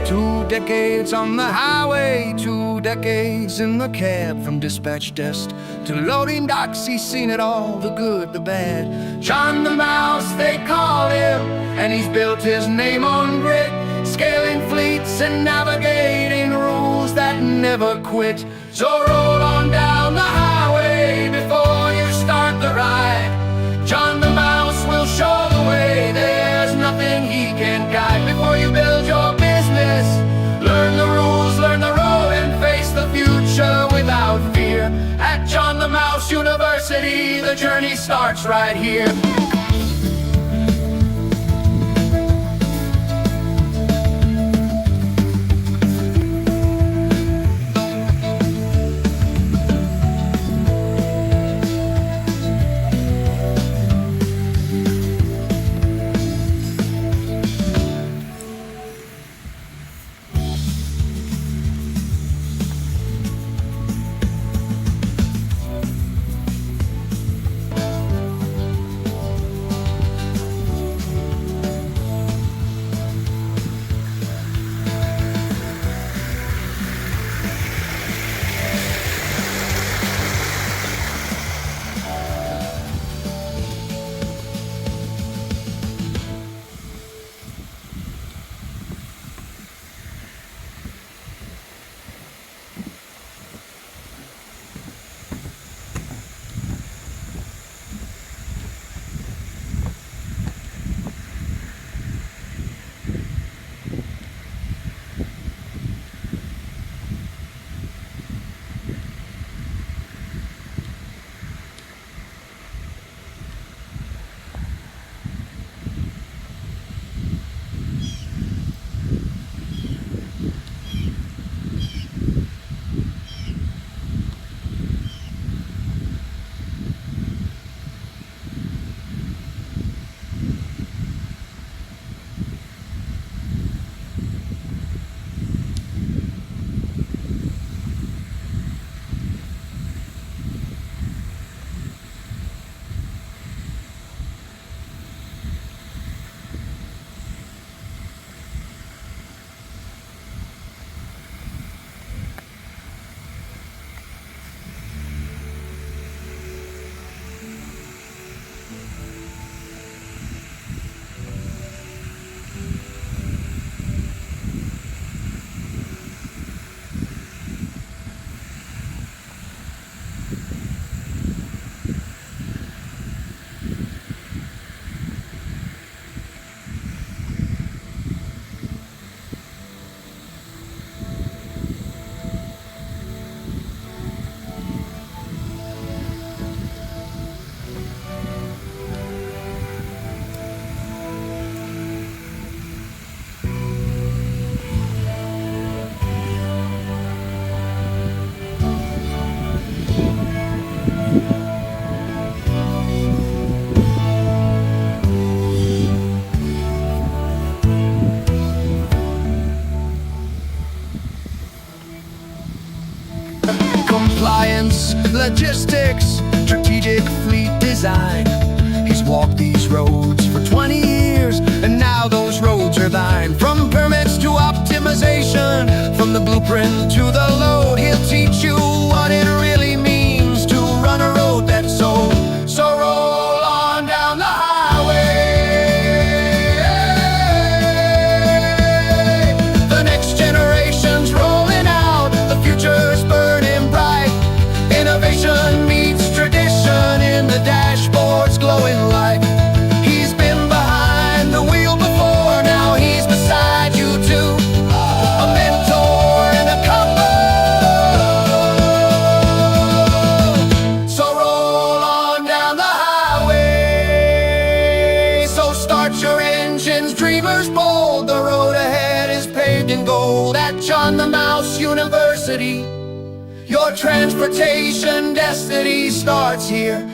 2 decades on the highway, 2 decades in the cab. From dispatch desk to loading docks, he's seen it all, the good, the bad. John the Mouse, they call him, and he's built his name on grit, scaling fleets and navigating rules that never quit. So roll on down the highway before you start the ride. John the Mouse will show the way, there's nothing he can guide. Before you build your business, learn the rules, learn the road, and face the future without fear. At John the Mouse University, the journey starts right here. Compliance, logistics, strategic fleet design. He's walked these roads for 20 years, and now those roads are thine. From permits to optimization, from the blueprint to the load, he'll teach you what it really means to run a road that's sold. So roll on down the highway. The next generation's rolling out, the future's burning bright. Innovation meets tradition in the dashboard's glowing light. He's been behind the wheel before, now he's beside you too. A mentor and a combo. So roll on down the highway. So start your engines, dreamers bold. The road ahead is paved in gold. At John the Mouse University, your transportation destiny starts here.